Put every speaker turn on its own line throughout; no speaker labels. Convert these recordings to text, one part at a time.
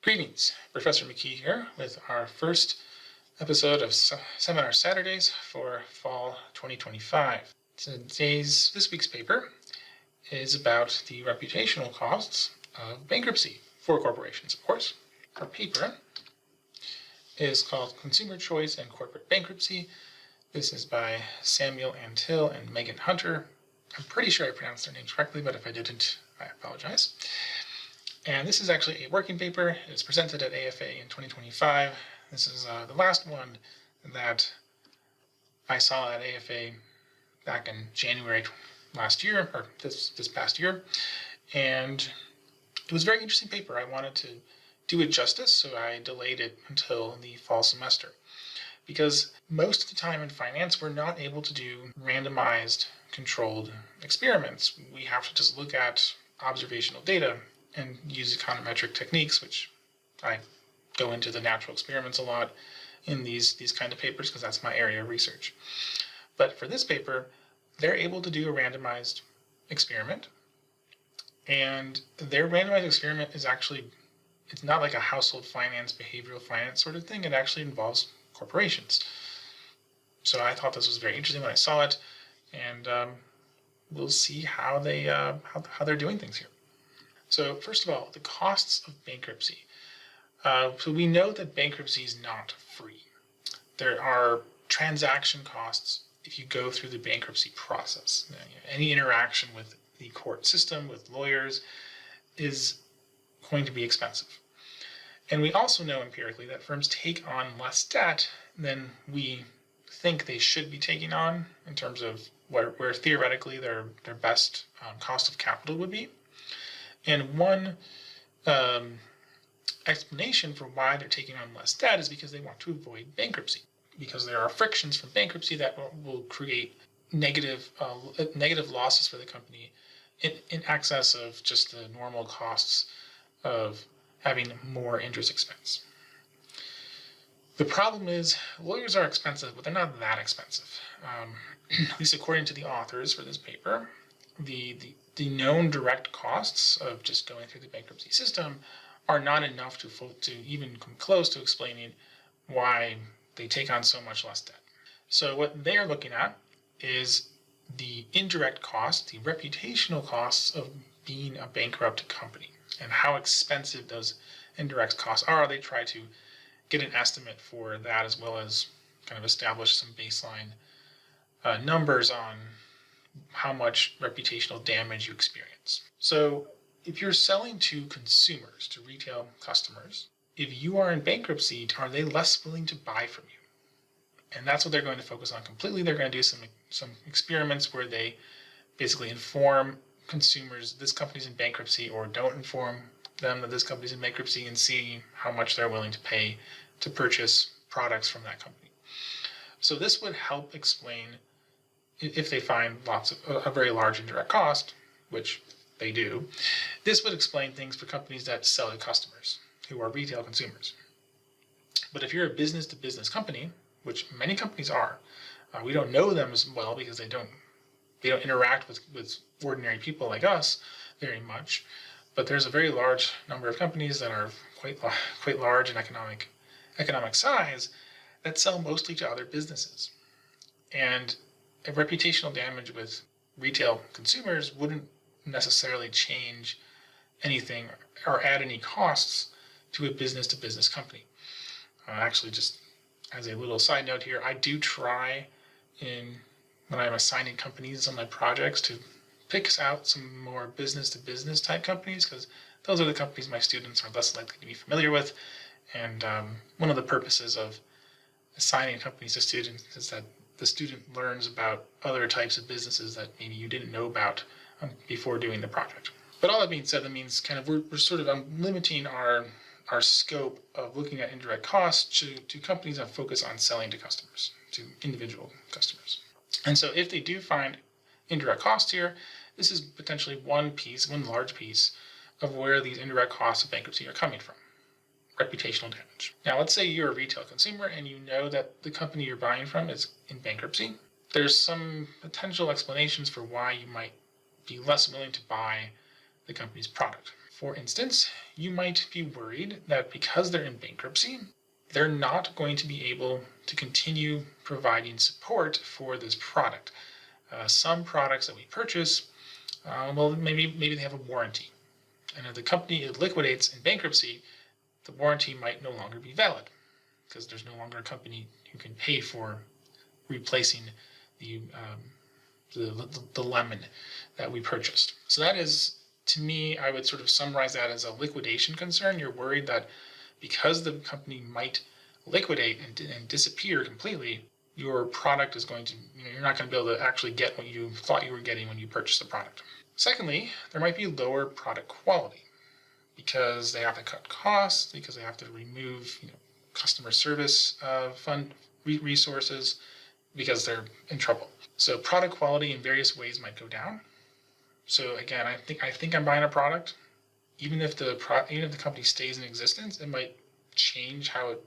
Greetings, Professor McKee here with our first episode of Seminar Saturdays for fall 2025. This week's paper is about the reputational costs of bankruptcy for corporations, of course. Our paper is called Consumer Choice and Corporate Bankruptcy. This is by Samuel Antill and Megan Hunter. I'm pretty sure I pronounced their names correctly, but if I didn't, I apologize. And this is actually a working paper. It's presented at AFA in 2025. This is the last one that I saw at AFA back in January last year, or this past year. And it was a very interesting paper. I wanted to do it justice, so I delayed it until the fall semester. Because most of the time in finance, we're not able to do randomized controlled experiments. We have to just look at observational data and use econometric techniques, which I go into the natural experiments a lot in these kind of papers because that's my area of research. But for this paper, they're able to do a randomized experiment, and their randomized experiment is actually, it's not like a household finance, behavioral finance sort of thing. It actually involves corporations. So I thought this was very interesting when I saw it, and we'll see how they're doing things here. So first of all, the costs of bankruptcy. So we know that bankruptcy is not free. There are transaction costs if you go through the bankruptcy process. Any interaction with the court system, with lawyers, is going to be expensive. And we also know empirically that firms take on less debt than we think they should be taking on in terms of where theoretically their best cost of capital would be. And one explanation for why they're taking on less debt is because they want to avoid bankruptcy. Because there are frictions from bankruptcy that will create negative losses for the company in excess of just the normal costs of having more interest expense. The problem is lawyers are expensive, but they're not that expensive. At least according to the authors for this paper, the known direct costs of just going through the bankruptcy system are not enough to even come close to explaining why they take on so much less debt. So what they're looking at is the indirect costs, the reputational costs of being a bankrupt company and how expensive those indirect costs are. They try to get an estimate for that as well as kind of establish some baseline numbers on how much reputational damage you experience. So if you're selling to consumers, to retail customers, if you are in bankruptcy, are they less willing to buy from you? And that's what they're going to focus on completely. They're going to do some experiments where they basically inform consumers this company's in bankruptcy, or don't inform them that this company's in bankruptcy, and see how much they're willing to pay to purchase products from that company. So this would help explain, if they find a very large indirect cost, which they do, this would explain things for companies that sell to customers who are retail consumers. But if you're a business-to-business company, which many companies are, we don't know them as well because they don't interact with ordinary people like us very much. But there's a very large number of companies that are quite large in economic size that sell mostly to other businesses. And a reputational damage with retail consumers wouldn't necessarily change anything or add any costs to a business-to-business company. Actually, just as a little side note here, I do try when I'm assigning companies on my projects to pick out some more business-to-business type companies, because those are the companies my students are less likely to be familiar with. And one of the purposes of assigning companies to students is that the student learns about other types of businesses that maybe you didn't know about before doing the project. But all that being said, that means kind of we're sort of limiting our scope of looking at indirect costs to companies that focus on selling to customers, to individual customers. And so if they do find indirect costs here, this is potentially one large piece of where these indirect costs of bankruptcy are coming from. Reputational damage. Now, let's say you're a retail consumer and you know that the company you're buying from is in bankruptcy. There's some potential explanations for why you might be less willing to buy the company's product. For instance, you might be worried that because they're in bankruptcy, they're not going to be able to continue providing support for this product. Some products that we purchase, maybe they have a warranty. And if the company liquidates in bankruptcy, the warranty might no longer be valid because there's no longer a company who can pay for replacing the lemon that we purchased. So that is, to me, I would sort of summarize that as a liquidation concern. You're worried that because the company might liquidate and disappear completely, your product is going to, you're not going to be able to actually get what you thought you were getting when you purchased the product. Secondly, there might be lower product quality because they have to cut costs, because they have to remove customer service fund resources because they're in trouble. So product quality in various ways might go down. So again, I think I'm buying a product. Even if the company stays in existence, it might change how it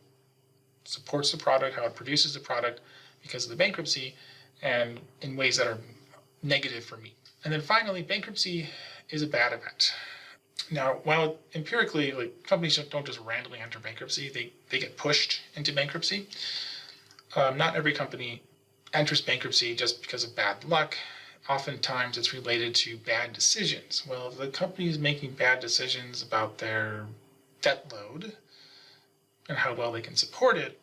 supports the product, how it produces the product because of the bankruptcy, and in ways that are negative for me. And then finally, bankruptcy is a bad event. Now, while empirically, companies don't just randomly enter bankruptcy, they get pushed into bankruptcy. Not every company enters bankruptcy just because of bad luck. Oftentimes it's related to bad decisions. Well, if the company is making bad decisions about their debt load and how well they can support it,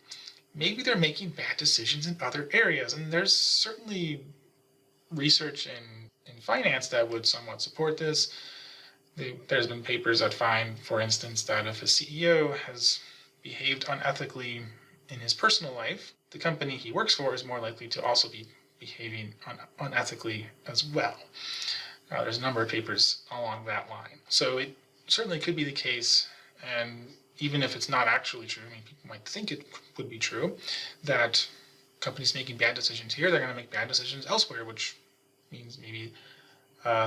maybe they're making bad decisions in other areas. And there's certainly research in finance that would somewhat support this. There's been papers that find, for instance, that if a CEO has behaved unethically in his personal life, the company he works for is more likely to also be behaving unethically as well. There's a number of papers along that line. So it certainly could be the case, and even if it's not actually true, people might think it would be true, that companies making bad decisions here, they're going to make bad decisions elsewhere, which means maybe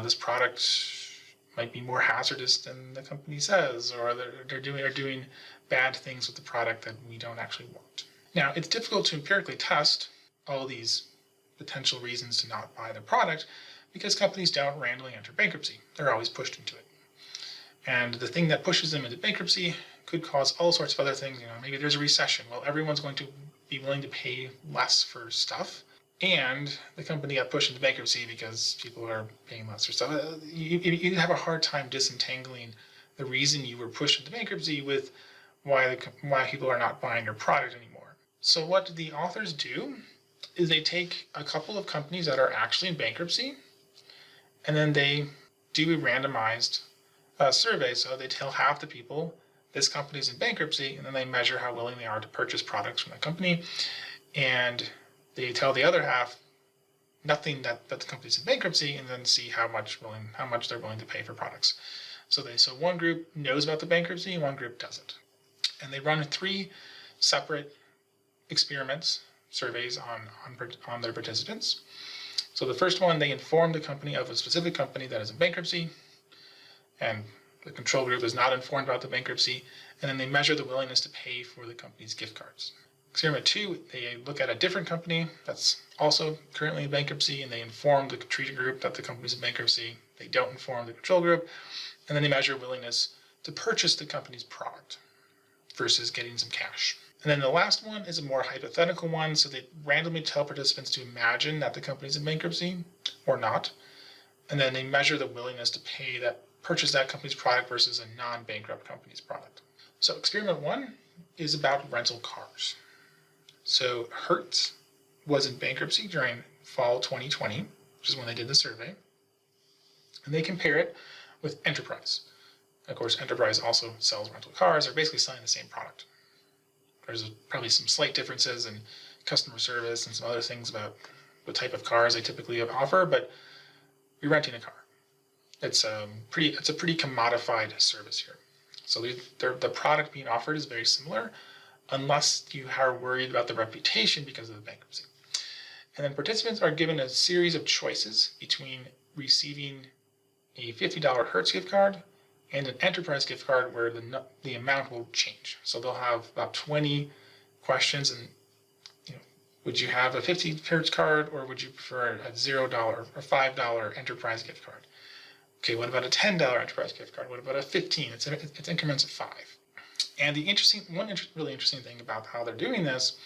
this product might be more hazardous than the company says, or they're doing bad things with the product that we don't actually want. Now, it's difficult to empirically test all these potential reasons to not buy the product because companies don't randomly enter bankruptcy. They're always pushed into it. And the thing that pushes them into bankruptcy could cause all sorts of other things. Maybe there's a recession. Well, everyone's going to be willing to pay less for stuff. And the company got pushed into bankruptcy because people are paying less for stuff. You have a hard time disentangling the reason you were pushed into bankruptcy with why people are not buying your product anymore. So what the authors do is they take a couple of companies that are actually in bankruptcy, and then they do a randomized survey. So they tell half the people this company is in bankruptcy, and then they measure how willing they are to purchase products from the company. And they tell the other half nothing that the company's in bankruptcy, and then see how much they're willing to pay for products. So one group knows about the bankruptcy, and one group doesn't. And they run 3 separate experiments, surveys on their participants. So the first one, they inform the company of a specific company that is in bankruptcy, and the control group is not informed about the bankruptcy, and then they measure the willingness to pay for the company's gift cards. Experiment 2, they look at a different company that's also currently in bankruptcy, and they inform the treated group that the company's in bankruptcy. They don't inform the control group, and then they measure willingness to purchase the company's product versus getting some cash. And then the last one is a more hypothetical one. So they randomly tell participants to imagine that the company's in bankruptcy or not. And then they measure the willingness to purchase that company's product versus a non-bankrupt company's product. So experiment 1 is about rental cars. So Hertz was in bankruptcy during fall 2020, which is when they did the survey. And they compare it with Enterprise. Of course, Enterprise also sells rental cars. They're basically selling the same product. There's probably some slight differences in customer service and some other things about the type of cars they typically offer, but you're renting a car. It's a pretty commodified service here. So the product being offered is very similar, unless you are worried about the reputation because of the bankruptcy. And then participants are given a series of choices between receiving a $50 Hertz gift card and an Enterprise gift card where the amount will change. So they'll have about 20 questions, and would you have a 50 Hertz card, or would you prefer a $0 or $5 Enterprise gift card? Okay, what about a $10 enterprise gift card? What about a 15? It's increments of 5. And the really interesting thing about how they're doing this,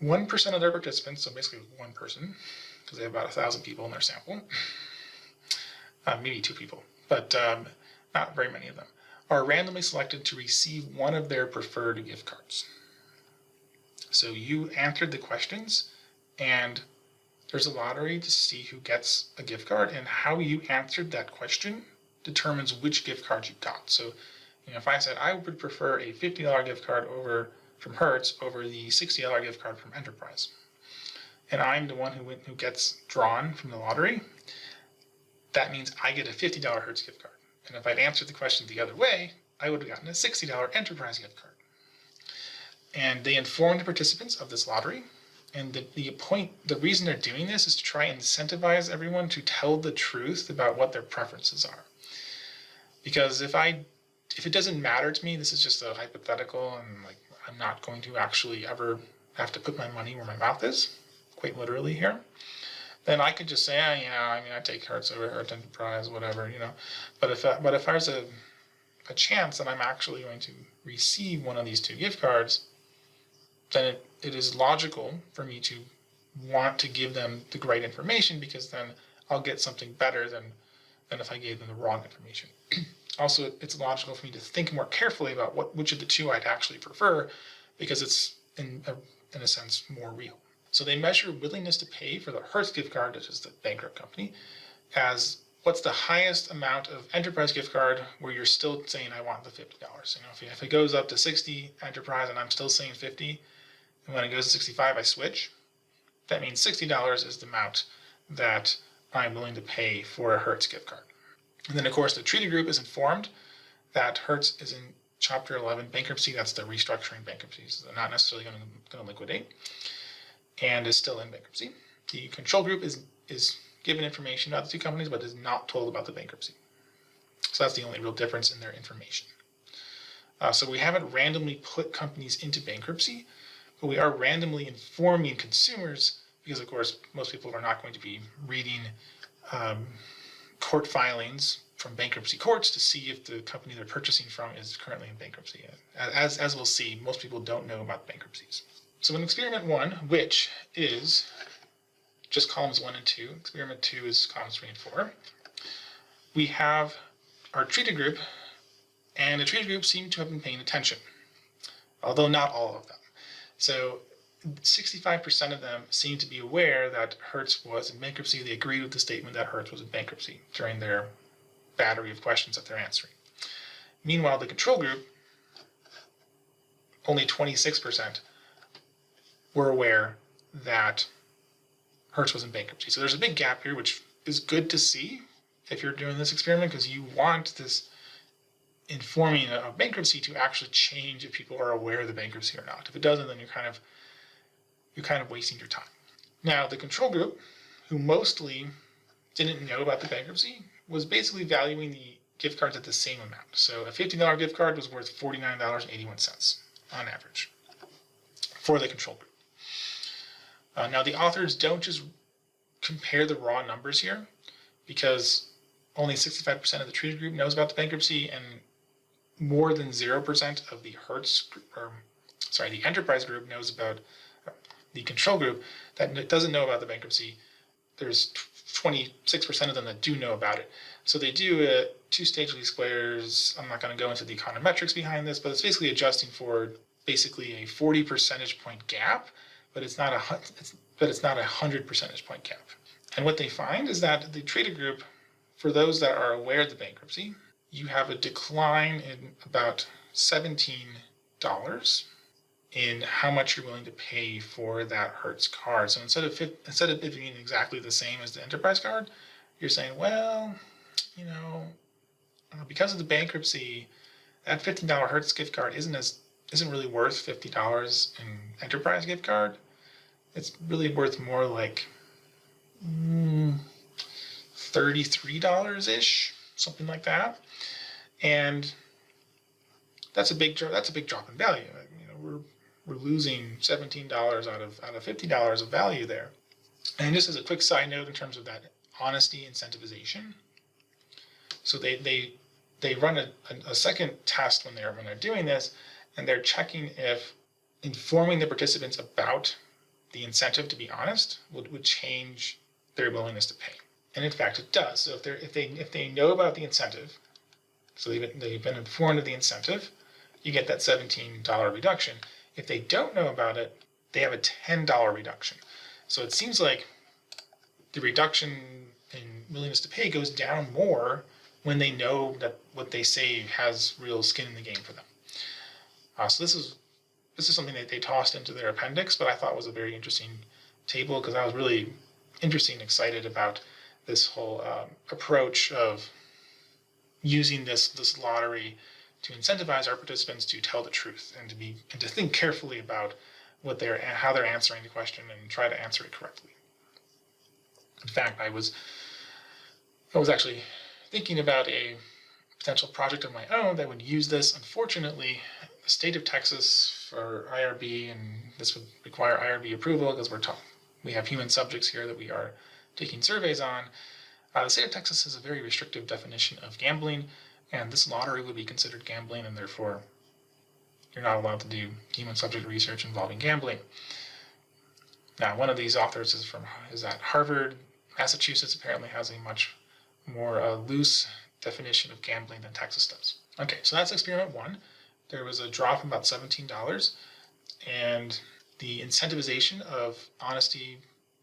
1% of their participants, so basically one person, because they have about 1,000 people in their sample, maybe 2 people, but not very many of them, are randomly selected to receive one of their preferred gift cards. So you answered the questions, and there's a lottery to see who gets a gift card, and how you answered that question determines which gift card you got. So, if I said I would prefer a $50 gift card from Hertz over the $60 gift card from Enterprise, and I'm the one who gets drawn from the lottery, that means I get a $50 Hertz gift card. And if I'd answered the question the other way, I would have gotten a $60 Enterprise gift card. And they informed the participants of this lottery. And the reason they're doing this is to try and incentivize everyone to tell the truth about what their preferences are. Because if it doesn't matter to me, this is just a hypothetical, and like I'm not going to actually ever have to put my money where my mouth is, quite literally here, then I could just say, I take Hertz over Hertz Enterprise, whatever, But if there's a chance that I'm actually going to receive one of these 2 gift cards, then it is logical for me to want to give them the right information, because then I'll get something better than if I gave them the wrong information. Also, it's logical for me to think more carefully about which of the 2 I'd actually prefer, because it's, in a sense, more real. So they measure willingness to pay for the Hertz gift card, which is the bankrupt company, as what's the highest amount of Enterprise gift card where you're still saying, I want the $50. If it goes up to 60 Enterprise and I'm still saying 50, and when it goes to 65, I switch, that means $60 is the amount that I'm willing to pay for a Hertz gift card. And then, of course, the treaty group is informed that Hertz is in Chapter 11 bankruptcy. That's the restructuring bankruptcy. So they're not necessarily going to liquidate, and is still in bankruptcy. The control group is given information about the 2 companies, but is not told about the bankruptcy. So that's the only real difference in their information. So we haven't randomly put companies into bankruptcy, but we are randomly informing consumers, because, of course, most people are not going to be reading court filings from bankruptcy courts to see if the company they're purchasing from is currently in bankruptcy. As we'll see, most people don't know about bankruptcies. So in experiment 1, which is just columns 1 and 2, experiment 2 is columns 3 and 4, we have our treated group, and the treated group seem to have been paying attention, although not all of them. So 65% of them seem to be aware that Hertz was in bankruptcy. They agreed with the statement that Hertz was in bankruptcy during their battery of questions that they're answering. Meanwhile, the control group, only 26% were aware that Hertz was in bankruptcy. So there's a big gap here, which is good to see if you're doing this experiment, because you want this informing of bankruptcy to actually change if people are aware of the bankruptcy or not. If it doesn't, then you're kind of wasting your time. Now, the control group, who mostly didn't know about the bankruptcy, was basically valuing the gift cards at the same amount. So a $50 gift card was worth $49.81 on average for the control group. Now, the authors don't just compare the raw numbers here, because only 65% of the treated group knows about the bankruptcy, and more than 0% of the the Enterprise group knows about the control group that doesn't know about the bankruptcy. There's 26% of them that do know about it. So they do 2-stage least squares. I'm not going to go into the econometrics behind this, but it's basically adjusting for basically a 40 percentage point gap, but it's not a 100 percentage point gap. And what they find is that the treated group, for those that are aware of the bankruptcy, you have a decline in about $17 in how much you're willing to pay for that Hertz card. So instead of it being exactly the same as the Enterprise card, you're saying, well, because of the bankruptcy, that $15 Hertz gift card isn't really worth $50 in Enterprise gift card. It's really worth more like $33-ish, something like that. And that's a big drop in value. We're losing $17 out of $50 of value there. And just as a quick side note in terms of that honesty incentivization, So they run a second test when they're doing this, and they're checking if informing the participants about the incentive to be honest would change their willingness to pay. And in fact, it does. So if they know about the incentive, so they've been informed of the incentive, you get that $17 reduction. If they don't know about it, they have a $10 reduction. So it seems like the reduction in willingness to pay goes down more when they know that what they say has real skin in the game for them. So this is something that they tossed into their appendix, but I thought was a very interesting table because I was really interested and excited about this whole approach of using this lottery to incentivize our participants to tell the truth and to think carefully about how they're answering the question and try to answer it correctly. In fact, I was actually thinking about a potential project of my own that would use this. Unfortunately, the state of Texas for IRB, and this would require IRB approval because we have human subjects here that we are taking surveys on. The state of Texas has a very restrictive definition of gambling, and this lottery would be considered gambling, and therefore you're not allowed to do human subject research involving gambling. Now, one of these authors is at Harvard. Massachusetts apparently has a much more loose definition of gambling than Texas does. Okay, so that's experiment one. There was a drop of about $17, and the incentivization of honesty,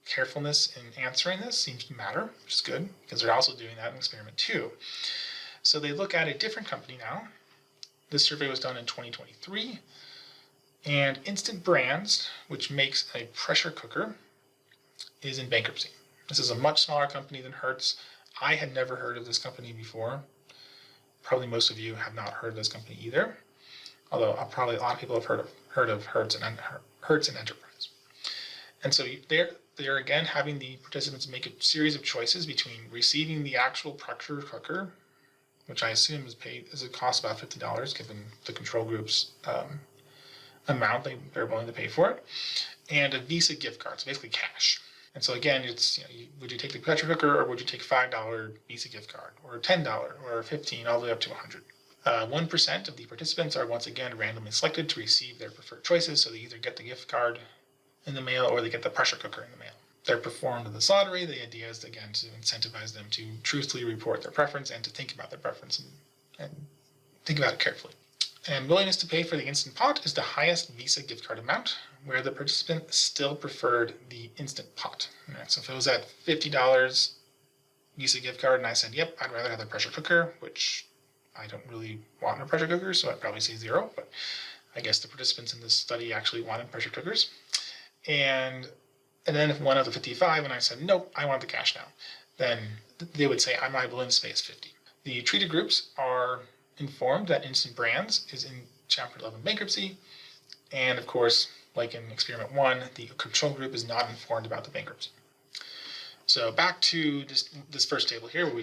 carefulness in answering this seems to matter, which is good, because they're also doing that in experiment two. So they look at a different company now. This survey was done in 2023, and Instant Brands, which makes a pressure cooker, is in bankruptcy. This is a much smaller company than Hertz. I had never heard of this company before. Probably most of you have not heard of this company either, although probably a lot of people have heard of Hertz and Enterprise. And so they're again having the participants make a series of choices between receiving the actual pressure cooker, which I assume it costs about $50 given the control group's amount they're willing to pay for it, and a Visa gift card, so basically cash. And so again, it's would you take the pressure cooker or would you take $5 Visa gift card, or $10 or $15, all the way up to $100. 1% of the participants are once again randomly selected to receive their preferred choices, so they either get the gift card in the mail or they get the pressure cooker in the mail. They're performed in this lottery. The idea is, again, to incentivize them to truthfully report their preference and to think about their preference and think about it carefully. And willingness to pay for the instant pot is the highest Visa gift card amount, where the participant still preferred the instant pot. Right, so if it was at $50 Visa gift card and I said, yep, I'd rather have the pressure cooker, which I don't really want a pressure cooker, so I'd probably say 0, but I guess the participants in this study actually wanted pressure cookers. And then if one of the 55 and I said, nope, I want the cash now, then they would say, my willingness to pay is 50. The treated groups are informed that Instant Brands is in Chapter 11 bankruptcy, and of course, like in experiment 1, the control group is not informed about the bankruptcy. So back to this first table here, where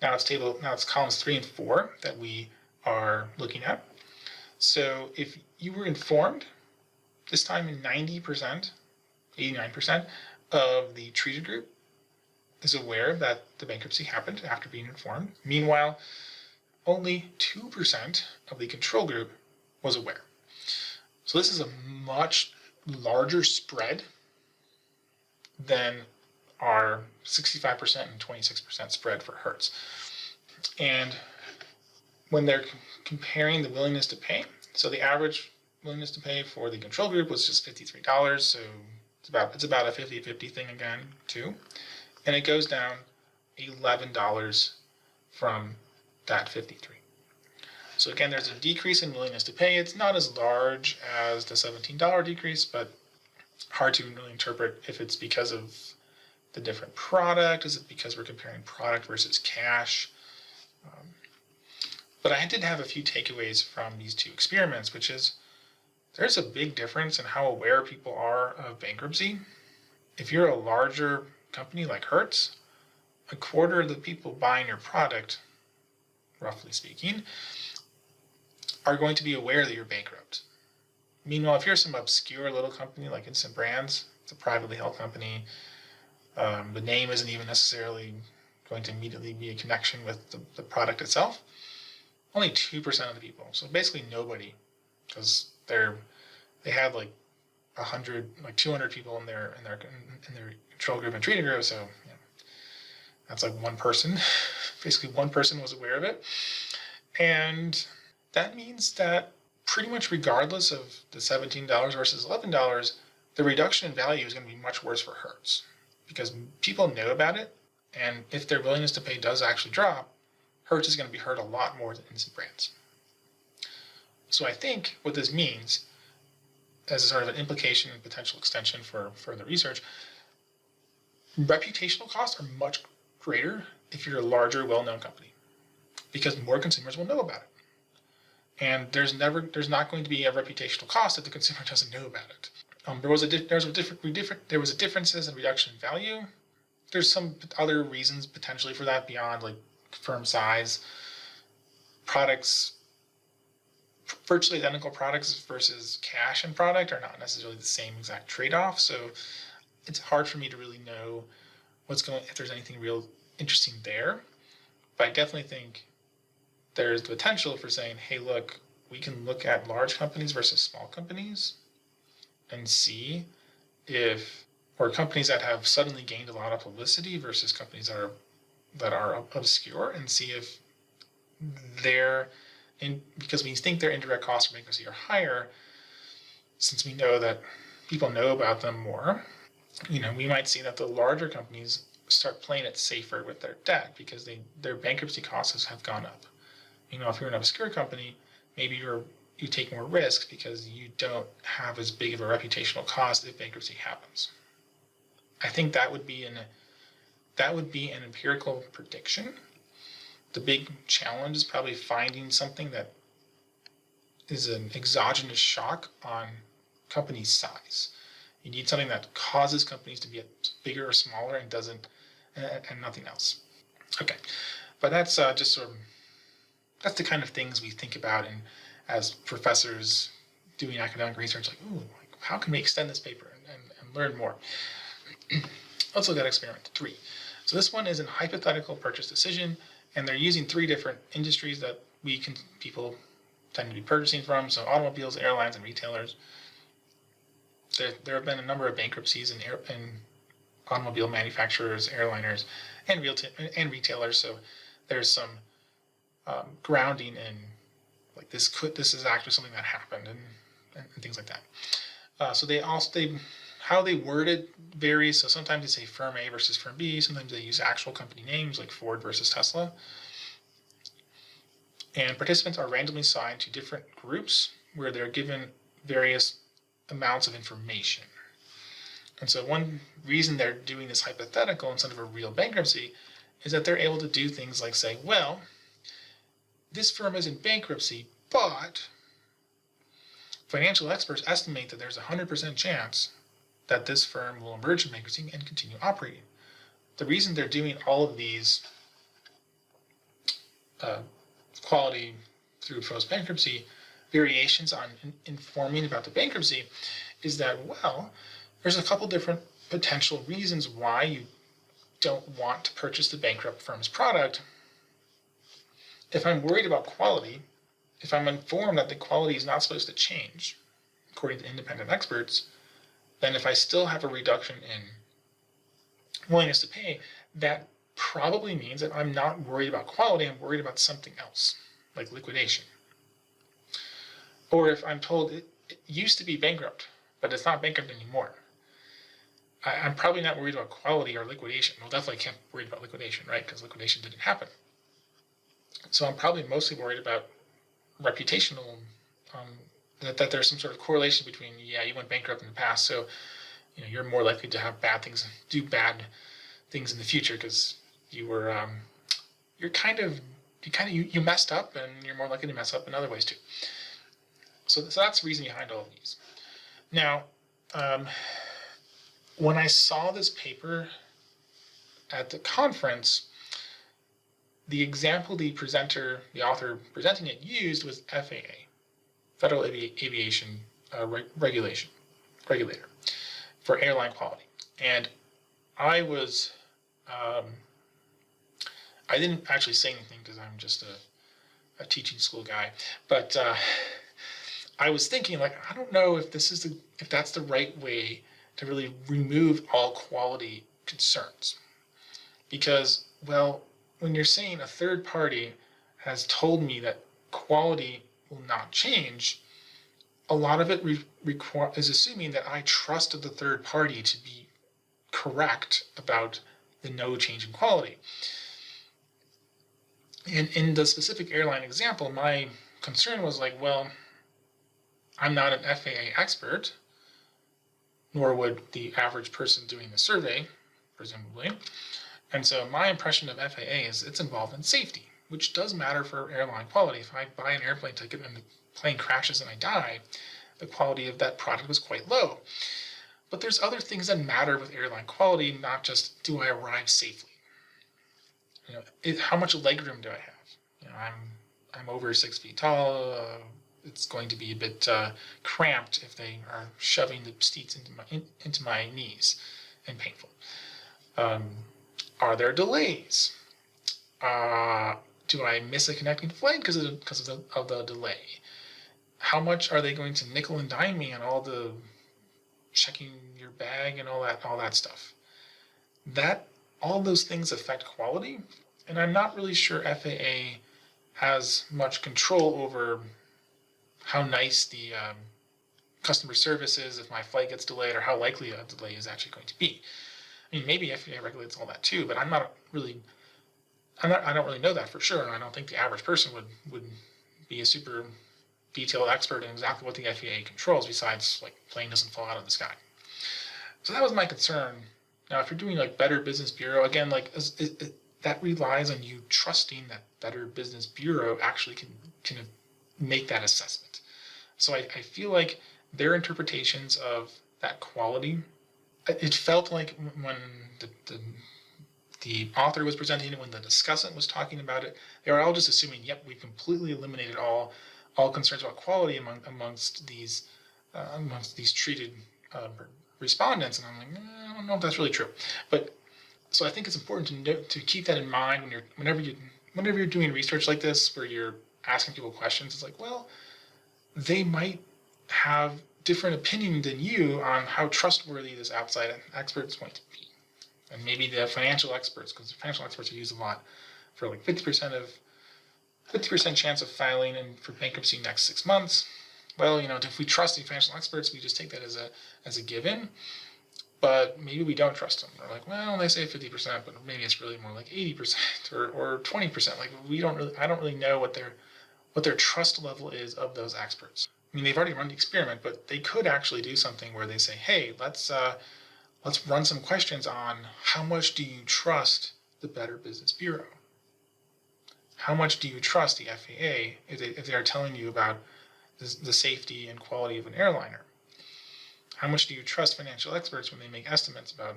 now it's columns 3 and 4 that we are looking at. So if you were informed, this time 90%, 89% of the treated group is aware that the bankruptcy happened after being informed. Meanwhile, only 2% of the control group was aware. So this is a much larger spread than our 65% and 26% spread for Hertz. And when they're comparing the willingness to pay, so the average willingness to pay for the control group was just $53, so it's about a 50-50 thing again too, and it goes down $11 from that 53. So again, there's a decrease in willingness to pay. It's not as large as the $17 decrease, but hard to really interpret if it's because of the different product. Is it because we're comparing product versus cash? But I did have a few takeaways from these two experiments, which is there's a big difference in how aware people are of bankruptcy. If you're a larger company like Hertz, a quarter of the people buying your product, roughly speaking, are going to be aware that you're bankrupt. Meanwhile, if you're some obscure little company like Instant Brands, it's a privately held company, the name isn't even necessarily going to immediately be a connection with the product itself. Only 2% of the people, so basically nobody, because they had like 200 people in their control group and treating group, so that's like one person. Basically, one person was aware of it, and that means that pretty much regardless of the $17 versus $11, the reduction in value is going to be much worse for Hertz because people know about it, and if their willingness to pay does actually drop, Hertz is going to be hurt a lot more than innocent brands. So I think what this means, as a sort of an implication and potential extension for further research, reputational costs are much greater if you're a larger, well-known company, because more consumers will know about it. And there's not going to be a reputational cost if the consumer doesn't know about it. There was differences in reduction in value. There's some other reasons potentially for that beyond like firm size. Products, virtually identical products versus cash and product are not necessarily the same exact trade-off. So it's hard for me to really know if there's anything real interesting there. But I definitely think there's the potential for saying, hey, look, we can look at large companies versus small companies and see or companies that have suddenly gained a lot of publicity versus companies that are obscure, and see if because we think their indirect costs of bankruptcy are higher, since we know that people know about them more, we might see that the larger companies start playing it safer with their debt because their bankruptcy costs have gone up. If you're an obscure company, maybe you take more risks because you don't have as big of a reputational cost if bankruptcy happens. I think that would be an empirical prediction. The big challenge is probably finding something that is an exogenous shock on company size. You need something that causes companies to be bigger or smaller and nothing else. Okay, but that's just sort of that's the kind of things we think about as professors doing academic research, how can we extend this paper and learn more? Let's look at experiment 3. So this one is a hypothetical purchase decision, and they're using 3 different industries that people tend to be purchasing from, so automobiles, airlines, and retailers. There have been a number of bankruptcies in automobile manufacturers, airliners, and retailers, so there's some grounding in this is actually something that happened and things like that. So how they word it varies. So sometimes they say firm A versus firm B. Sometimes they use actual company names like Ford versus Tesla. And participants are randomly assigned to different groups where they're given various amounts of information. And so one reason they're doing this hypothetical instead of a real bankruptcy is that they're able to do things like say, well, this firm is in bankruptcy, but financial experts estimate that there's a 100% chance that this firm will emerge from bankruptcy and continue operating. The reason they're doing all of these quality through post-bankruptcy variations on informing about the bankruptcy is that, well, there's a couple different potential reasons why you don't want to purchase the bankrupt firm's product. If I'm worried about quality, if I'm informed that the quality is not supposed to change, according to independent experts, then if I still have a reduction in willingness to pay, that probably means that I'm not worried about quality, I'm worried about something else, like liquidation. Or if I'm told it used to be bankrupt, but it's not bankrupt anymore, I'm probably not worried about quality or liquidation. Well, definitely can't be worried about liquidation, right? Because liquidation didn't happen. So I'm probably mostly worried about reputational, that there's some sort of correlation between, you went bankrupt in the past, so you're more likely to have do bad things in the future because you messed up, and you're more likely to mess up in other ways too. So that's the reason behind all of these. Now, when I saw this paper at the conference, the example the author presenting it used was FAA, Federal Aviation Regulator, for airline quality. And I was I didn't actually say anything because I'm just a teaching school guy, but I was thinking, like, I don't know if if that's the right way to really remove all quality concerns. Because, well, when you're saying a third party has told me that quality will not change, a lot of it is assuming that I trusted the third party to be correct about the no change in quality. And in the specific airline example, my concern was like, well, I'm not an FAA expert, nor would the average person doing the survey, presumably. And so my impression of FAA is it's involved in safety, which does matter for airline quality. If I buy an airplane ticket and the plane crashes and I die, the quality of that product was quite low. But there's other things that matter with airline quality, not just do I arrive safely. How much legroom do I have? I'm over 6 feet tall. It's going to be a bit cramped if they are shoving the seats into my knees and painful. Are there delays? Do I miss a connecting flight because of the delay? How much are they going to nickel and dime me on all the checking your bag and all that stuff? All those things affect quality, and I'm not really sure FAA has much control over how nice the customer service is if my flight gets delayed, or how likely a delay is actually going to be. I mean, maybe FAA regulates all that too, but I don't really know that for sure, and I don't think the average person would be a super detailed expert in exactly what the FAA controls, besides like plane doesn't fall out of the sky. So that was my concern. Now, if you're doing like Better Business Bureau, again, like that relies on you trusting that Better Business Bureau actually can make that assessment. So I feel like their interpretations of that quality, it felt like when the author was presenting it, when the discussant was talking about it, they were all just assuming, yep, we've completely eliminated all concerns about quality amongst these treated respondents. And I'm like, I don't know if that's really true. But so I think it's important to keep that in mind whenever you're doing research like this, where you're asking people questions. It's like, well, they might have different opinion than you on how trustworthy this outside expert is going to be. And maybe the financial experts, because the financial experts are used a lot for like 50% chance of filing and for bankruptcy next 6 months. Well, if we trust the financial experts, we just take that as a given. But maybe we don't trust them. We're like, well, they say 50%, but maybe it's really more like 80% or 20%. Like I don't really know what their trust level is of those experts. I mean, they've already run the experiment, but they could actually do something where they say, hey, let's run some questions on how much do you trust the Better Business Bureau? How much do you trust the FAA if they are telling you about the safety and quality of an airliner? How much do you trust financial experts when they make estimates about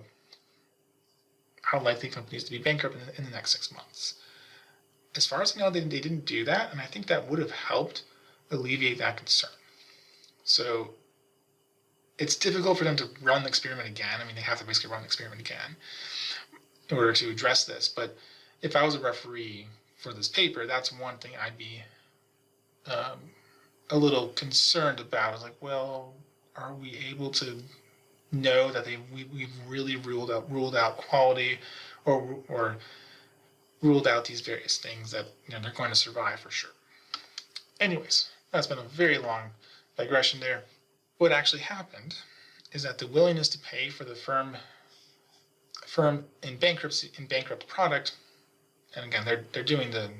how likely companies to be bankrupt in the next 6 months? As far as I know, they didn't do that, and I think that would have helped alleviate that concern. So it's difficult for them to run the experiment again. I mean, they have to basically run the experiment again in order to address this. But if I was a referee for this paper, that's one thing I'd be a little concerned about. I was like, well, are we able to know that we've really ruled out quality, or ruled out these various things that they're going to survive for sure. Anyways, that's been a very long digression there. What actually happened is that the willingness to pay for the firm in bankrupt product, and again they're doing the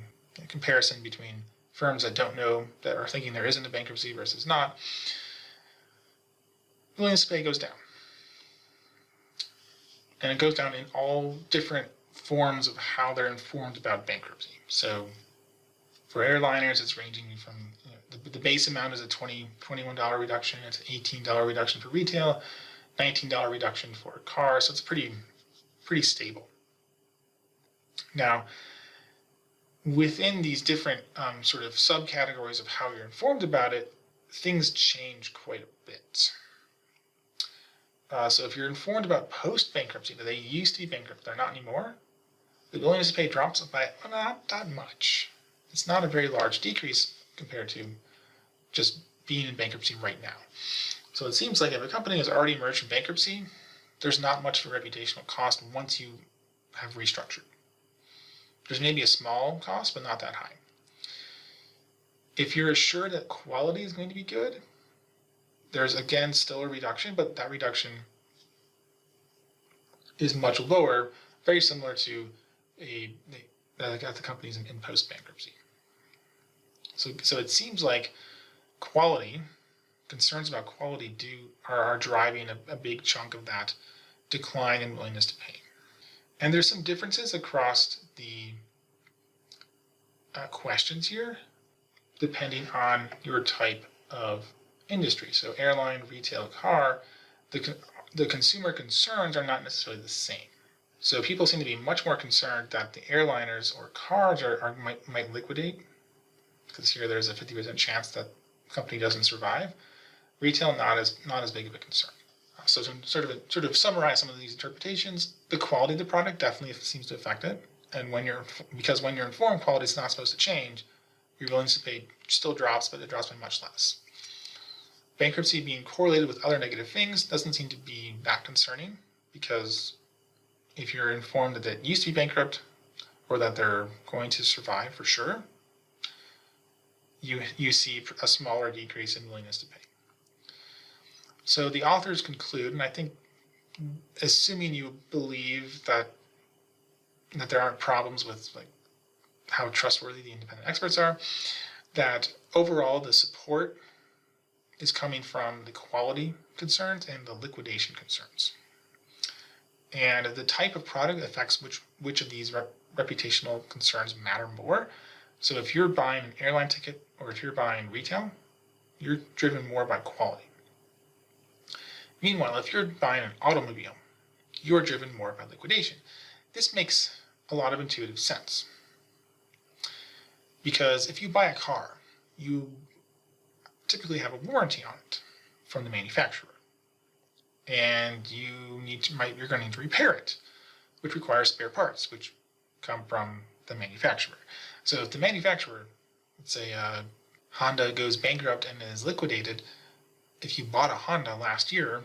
comparison between firms that don't know, that are thinking there isn't a bankruptcy versus not. Willingness to pay goes down, and it goes down in all different forms of how they're informed about bankruptcy. So for airliners, it's ranging from the base amount is a $21 reduction, it's an $18 reduction for retail, $19 reduction for a car, so it's pretty stable. Now, within these different sort of subcategories of how you're informed about it, things change quite a bit. So if you're informed about post-bankruptcy, that they used to be bankrupt, they're not anymore, The willingness to pay drops by not that much. It's not a very large decrease compared to just being in bankruptcy right now. So it seems like if a company has already emerged from bankruptcy, there's not much of a reputational cost once you have restructured. There's maybe a small cost, but not that high. If you're assured that quality is going to be good, there's again still a reduction, but that reduction is much lower, very similar to the companies in post-bankruptcy. So it seems like quality, concerns about quality are driving a big chunk of that decline in willingness to pay. And there's some differences across the questions here, depending on your type of industry. So airline, retail, car, the consumer concerns are not necessarily the same. So people seem to be much more concerned that the airliners or cars might liquidate, because here there's a 50% chance that the company doesn't survive. Retail, not as big of a concern. So to sort of summarize some of these interpretations, the quality of the product definitely seems to affect it. And when you're informed quality is not supposed to change, your willingness to pay still drops, but it drops by much less. Bankruptcy being correlated with other negative things doesn't seem to be that concerning, because if you're informed that it used to be bankrupt or that they're going to survive for sure, you see a smaller decrease in willingness to pay. So the authors conclude, and I think assuming you believe that there aren't problems with like how trustworthy the independent experts are, that overall the support is coming from the quality concerns and the liquidation concerns. And the type of product affects which of these reputational concerns matter more. So if you're buying an airline ticket or if you're buying retail, you're driven more by quality. Meanwhile, if you're buying an automobile, you're driven more by liquidation. This makes a lot of intuitive sense. Because if you buy a car, you typically have a warranty on it from the manufacturer. And you're going to need to repair it, which requires spare parts, which come from the manufacturer. So if the manufacturer, let's say Honda goes bankrupt and is liquidated, if you bought a Honda last year,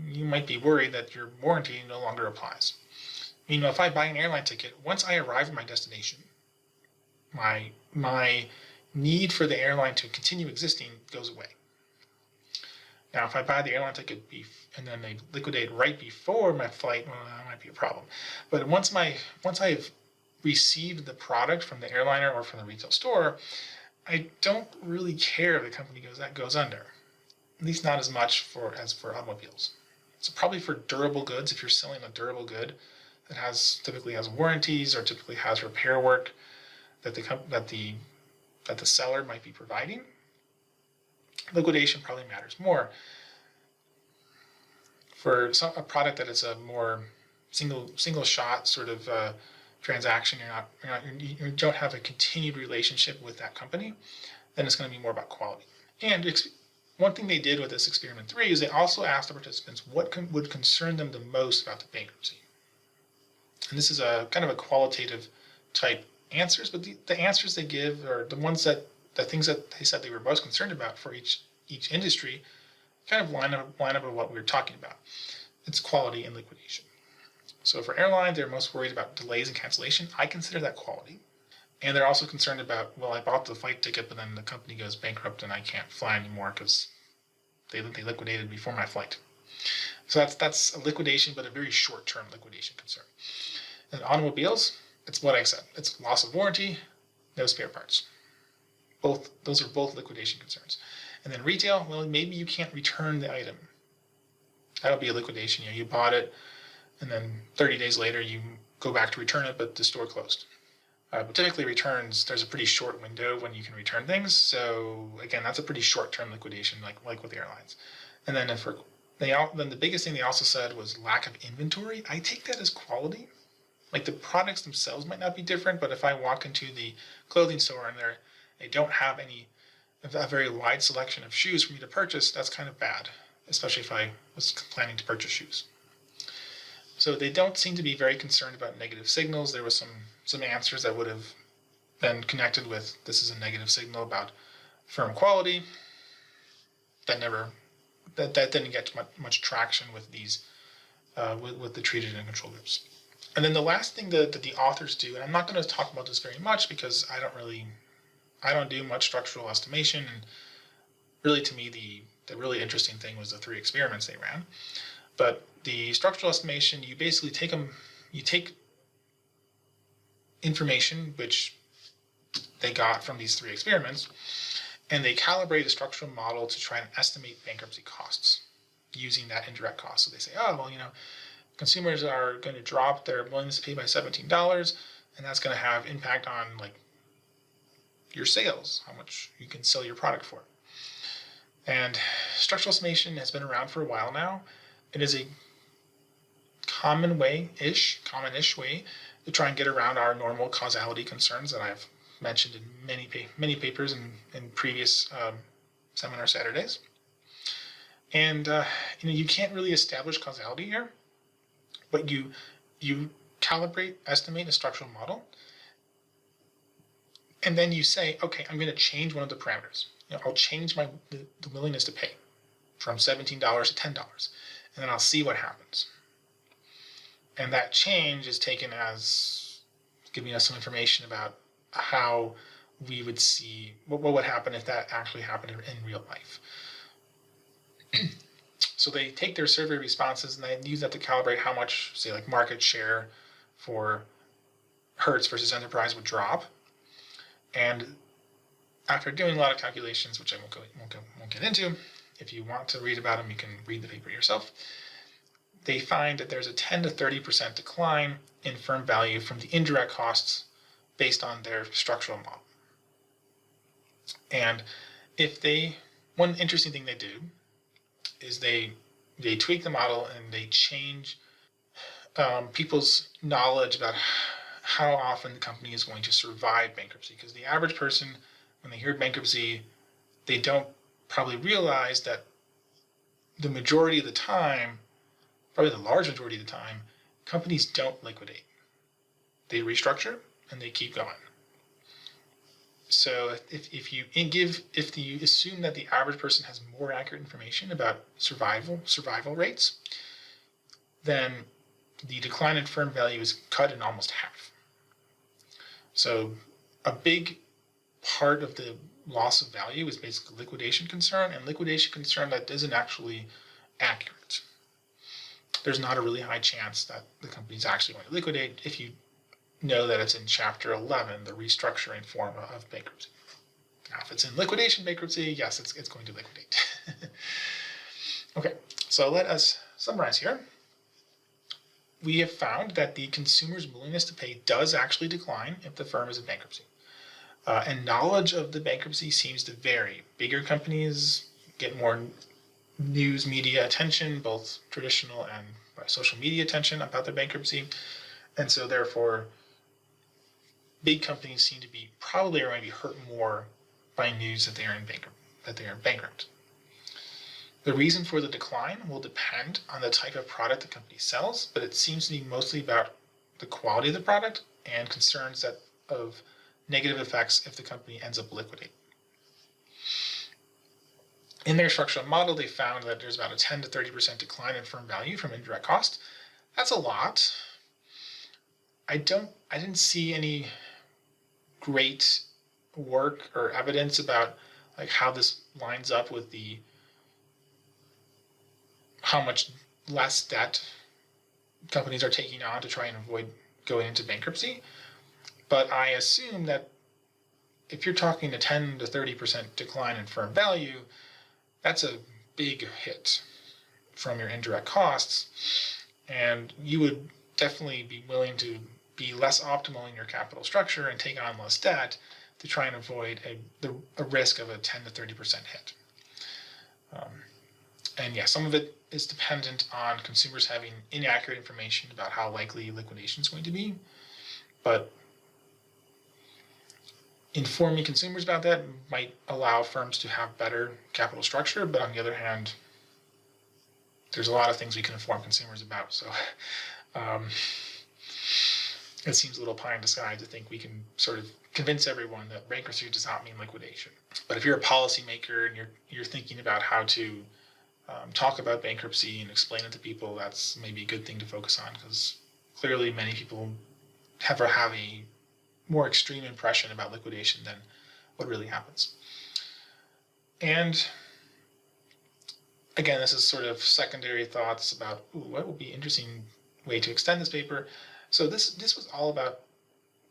you might be worried that your warranty no longer applies. Meanwhile, if I buy an airline ticket, once I arrive at my destination, my need for the airline to continue existing goes away. Now, if I buy the airline ticket and then they liquidate right before my flight, well, that might be a problem. But once I've received the product from the airliner or from the retail store, I don't really care if the company goes under. At least not as much as for automobiles. So probably for durable goods, if you're selling a durable good that typically has warranties or typically has repair work that the seller might be providing, liquidation probably matters more. For a product that is a more single shot sort of transaction, you don't have a continued relationship with that company, then it's going to be more about quality. And one thing they did with this experiment 3 is they also asked the participants what would concern them the most about the bankruptcy. And this is a kind of a qualitative type answers, but the answers they give are the things that they said they were most concerned about for each industry kind of line up with what we were talking about. It's quality and liquidation. So for airlines, they're most worried about delays and cancellation. I consider that quality. And they're also concerned about, well, I bought the flight ticket, but then the company goes bankrupt and I can't fly anymore because they liquidated before my flight. So that's a liquidation, but a very short-term liquidation concern. And automobiles, it's what I said. It's loss of warranty, no spare parts. Those are both liquidation concerns. And then retail, well, maybe you can't return the item. That would be a liquidation. You bought it, and then 30 days later you go back to return it, but the store closed. But typically returns, there's a pretty short window when you can return things. So again, that's a pretty short-term liquidation, like with airlines. And then then the biggest thing they also said was lack of inventory. I take that as quality. Like the products themselves might not be different, but if I walk into the clothing store and they don't have a very wide selection of shoes for me to purchase, that's kind of bad, especially if I was planning to purchase shoes. So they don't seem to be very concerned about negative signals. There was some answers that would have been connected with this is a negative signal about firm quality. That didn't get much traction with these with the treated and control groups. And then the last thing that the authors do, and I'm not going to talk about this very much because I don't do much structural estimation, and really to me the really interesting thing was the 3 experiments they ran. But the structural estimation, you basically take information which they got from these 3 experiments, and they calibrate a structural model to try and estimate bankruptcy costs using that indirect cost. So they say, oh, well, consumers are going to drop their willingness to pay by $17, and that's going to have impact on your sales, how much you can sell your product for. And structural estimation has been around for a while now. It is a common-ish way to try and get around our normal causality concerns that I've mentioned in many papers in previous seminar Saturdays. And you can't really establish causality here, but you estimate a structural model, and then you say, okay, I'm going to change one of the parameters. I'll change the willingness to pay from $17 to $10, and then I'll see what happens. And that change is taken as giving us some information about how we would see what would happen if that actually happened in real life. So they take their survey responses and they use that to calibrate how much, say, market share for Hertz versus Enterprise would drop. And after doing a lot of calculations, which I won't get into, if you want to read about them, you can read the paper yourself. They find that there's a 10 to 30% decline in firm value from the indirect costs based on their structural model. And one interesting thing they do is they tweak the model and they change people's knowledge about how often the company is going to survive bankruptcy. Because the average person, when they hear bankruptcy, they don't probably realize that the majority of the time, probably the large majority of the time, companies don't liquidate. They restructure and they keep going. So if you assume that the average person has more accurate information about survival rates, then the decline in firm value is cut in almost half. So a big part of the loss of value is basically liquidation concern, and liquidation concern that isn't actually accurate. There's not a really high chance that the company is actually going to liquidate if you know that it's in Chapter 11, the restructuring form of bankruptcy. Now, if it's in liquidation bankruptcy, yes, it's going to liquidate. Okay, so let us summarize here. We have found that the consumer's willingness to pay does actually decline if the firm is in bankruptcy. And knowledge of the bankruptcy seems to vary. Bigger companies get more news media attention, both traditional and social media attention about their bankruptcy. And so therefore, big companies seem to be probably going to be hurt more by news that they are bankrupt. The reason for the decline will depend on the type of product the company sells, but it seems to be mostly about the quality of the product and concerns of negative effects if the company ends up liquidating. In their structural model, they found that there's about a 10 to 30% decline in firm value from indirect cost. That's a lot. I didn't see any great work or evidence about how this lines up with how much less debt companies are taking on to try and avoid going into bankruptcy. But I assume that if you're talking a 10 to 30% decline in firm value, that's a big hit from your indirect costs, and you would definitely be willing to be less optimal in your capital structure and take on less debt to try and avoid a risk of a 10 to 30% hit. And yeah, some of it is dependent on consumers having inaccurate information about how likely liquidation is going to be, but informing consumers about that might allow firms to have better capital structure, but on the other hand, there's a lot of things we can inform consumers about. So It seems a little pie in the sky to think we can sort of convince everyone that bankruptcy does not mean liquidation. But if you're a policymaker and you're thinking about how to talk about bankruptcy and explain it to people, that's maybe a good thing to focus on, because clearly many people have a more extreme impression about liquidation than what really happens. And again, this is sort of secondary thoughts about what would be an interesting way to extend this paper. So this was all about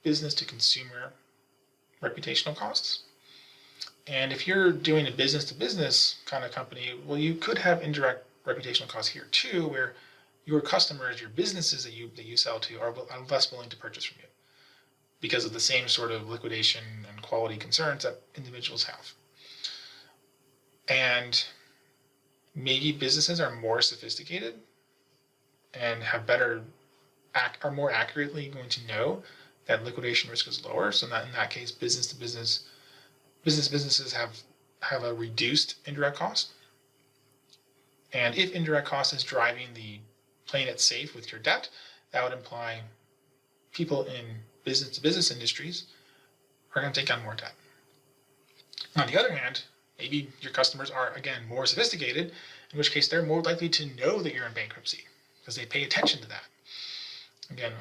business to consumer reputational costs. And if you're doing a business to business kind of company, well, you could have indirect reputational costs here too, where your customers, your businesses that you sell to are less willing to purchase from you because of the same sort of liquidation and quality concerns that individuals have. And maybe businesses are more sophisticated and have are more accurately going to know that liquidation risk is lower. So that in that case, businesses have a reduced indirect cost. And if indirect cost is driving the playing it safe with your debt, that would imply people in business to business industries are going to take on more debt. On the other hand, maybe your customers are, again, more sophisticated, in which case they're more likely to know that you're in bankruptcy because they pay attention to that. Again,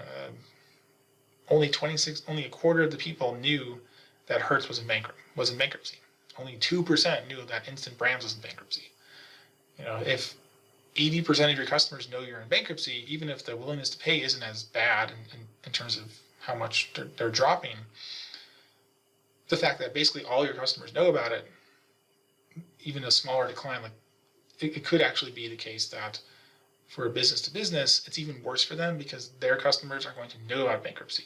only a quarter of the people knew that Hertz was in bankruptcy. Only 2% knew that Instant Brands was in bankruptcy. If 80% of your customers know you're in bankruptcy, even if the willingness to pay isn't as bad in terms of how much they're dropping, the fact that basically all your customers know about it, even a smaller decline, like it could actually be the case that for a business to business, it's even worse for them because their customers are going to know about bankruptcy.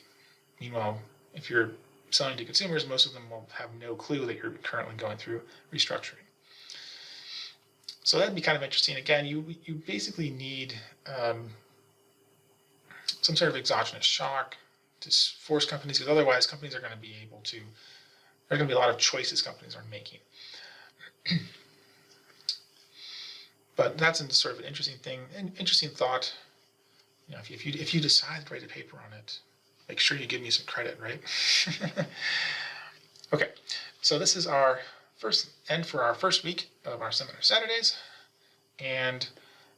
Meanwhile, if you're selling to consumers, most of them will have no clue that you're currently going through restructuring. So that'd be kind of interesting. Again, you basically need some sort of exogenous shock to force companies, because otherwise companies are going to be there's going to be a lot of choices companies are making. But that's sort of an interesting thing, an interesting thought. If you decide to write a paper on it, make sure you give me some credit, right? Okay, so this is our first end for our first week of our Seminar Saturdays. And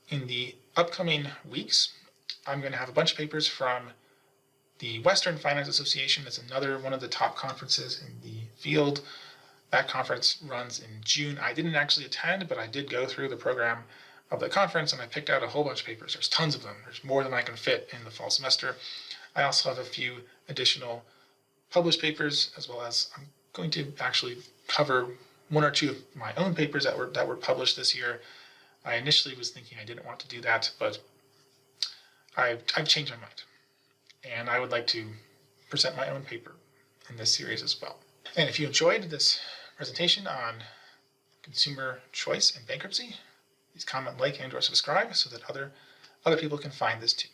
in the upcoming weeks, I'm going to have a bunch of papers from the Western Finance Association. That's another one of the top conferences in the field. That conference runs in June. I didn't actually attend, but I did go through the program of the conference and I picked out a whole bunch of papers. There's tons of them. There's more than I can fit in the fall semester. I also have a few additional published papers, as well as I'm going to actually cover one or two of my own papers that were published this year. I initially was thinking I didn't want to do that, but I've changed my mind. And I would like to present my own paper in this series as well. And if you enjoyed this presentation on consumer choice and bankruptcy, please comment, like, and/or subscribe so that other people can find this too.